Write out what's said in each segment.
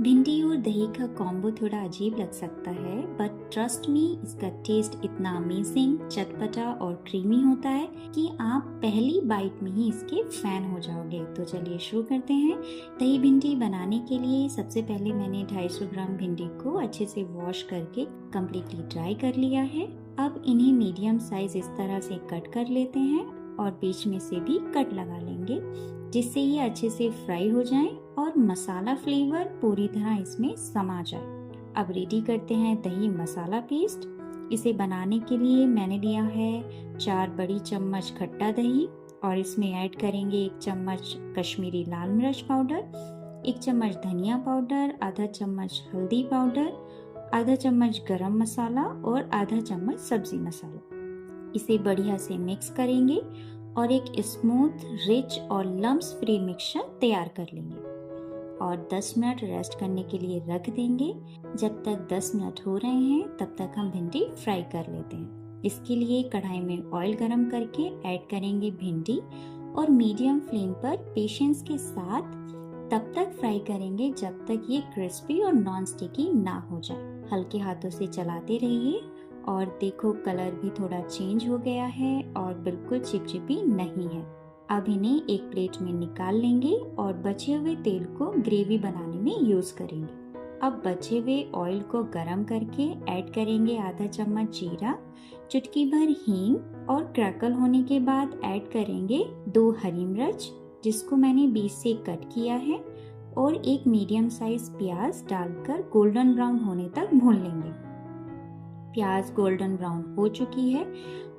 भिंडी और दही का कॉम्बो थोड़ा अजीब लग सकता है, बट ट्रस्ट मी, इसका टेस्ट इतना अमेजिंग, चटपटा और क्रीमी होता है कि आप पहली बाइट में ही इसके फैन हो जाओगे। तो चलिए शुरू करते हैं। दही भिंडी बनाने के लिए सबसे पहले मैंने 250 ग्राम भिंडी को अच्छे से वॉश करके कम्प्लीटली ड्राई कर लिया है। अब इन्हें मीडियम साइज इस तरह से कट कर लेते हैं और बीच में से भी कट लगा लेंगे, जिससे ये अच्छे से फ्राई हो जाएं और मसाला फ्लेवर पूरी तरह इसमें समा जाए। अब रेडी करते हैं दही मसाला पेस्ट। इसे बनाने के लिए मैंने लिया है 4 बड़ी चम्मच खट्टा दही और इसमें ऐड करेंगे 1 चम्मच कश्मीरी लाल मिर्च पाउडर, 1 चम्मच धनिया पाउडर, आधा चम्मच हल्दी पाउडर, आधा चम्मच गरम मसाला और आधा चम्मच सब्जी मसाला। इसे बढ़िया से मिक्स करेंगे और एक स्मूथ, रिच और लम्स फ्री मिक्सचर तैयार कर लेंगे और 10 मिनट रेस्ट करने के लिए रख देंगे। जब तक 10 मिनट हो रहे हैं तब तक हम भिंडी फ्राई कर लेते हैं। इसके लिए कढ़ाई में ऑयल गरम करके ऐड करेंगे भिंडी और मीडियम फ्लेम पर पेशेंस के साथ तब तक फ्राई करेंगे जब तक ये क्रिस्पी और नॉन स्टिकी ना हो जाए। हल्के हाथों से चलाते रहिए और देखो कलर भी थोड़ा चेंज हो गया है और बिल्कुल चिपचिपी नहीं है। अब इन्हें एक प्लेट में निकाल लेंगे और बचे हुए तेल को ग्रेवी बनाने में यूज करेंगे। अब बचे हुए ऑयल को गरम करके ऐड करेंगे आधा चम्मच जीरा, चुटकी भर हींग और क्रैकल होने के बाद ऐड करेंगे 2 हरी मिर्च जिसको मैंने बीच से कट किया है और एक मीडियम साइज प्याज डालकर गोल्डन ब्राउन होने तक भून लेंगे। प्याज गोल्डन ब्राउन हो चुकी है।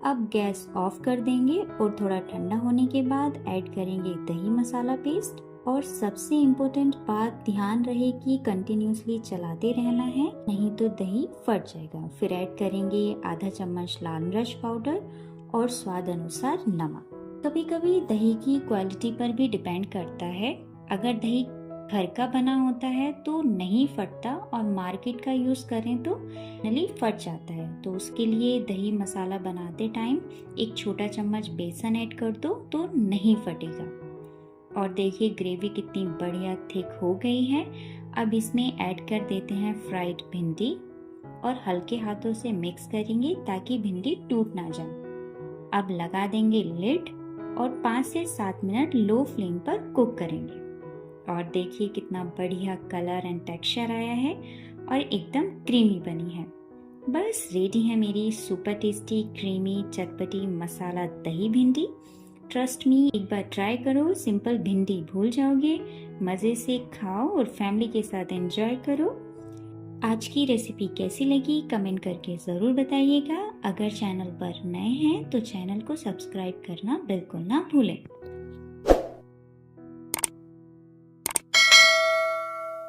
अब गैस ऑफ कर देंगे और थोड़ा ठंडा होने के बाद ऐड करेंगे दही मसाला पेस्ट। और सबसे इम्पोर्टेंट बात, ध्यान रहे कि कंटिन्यूसली चलाते रहना है, नहीं तो दही फट जाएगा। फिर ऐड करेंगे आधा चम्मच लाल मिर्च पाउडर और स्वाद अनुसार नमक। कभी कभी दही की क्वालिटी पर भी डिपेंड करता है। अगर दही घर का बना होता है तो नहीं फटता और मार्केट का यूज करें तो नली फट जाता है। तो उसके लिए दही मसाला बनाते टाइम 1 छोटा चम्मच बेसन ऐड कर दो तो नहीं फटेगा। और देखिए ग्रेवी कितनी बढ़िया थिक हो गई है। अब इसमें ऐड कर देते हैं फ्राइड भिंडी और हल्के हाथों से मिक्स करेंगे ताकि भिंडी टूट ना जाए। अब लगा देंगे लिड और 5 से 7 मिनट लो फ्लेम पर कुक करेंगे। और देखिए कितना बढ़िया कलर एंड टेक्सचर आया है और एकदम क्रीमी बनी है। बस रेडी है मेरी सुपर टेस्टी क्रीमी चटपटी मसाला दही भिंडी। ट्रस्ट मी, एक बार ट्राई करो, सिंपल भिंडी भूल जाओगे। मजे से खाओ और फैमिली के साथ एंजॉय करो। आज की रेसिपी कैसी लगी कमेंट करके ज़रूर बताइएगा। अगर चैनल पर नए हैं तो चैनल को सब्सक्राइब करना बिल्कुल ना भूलें।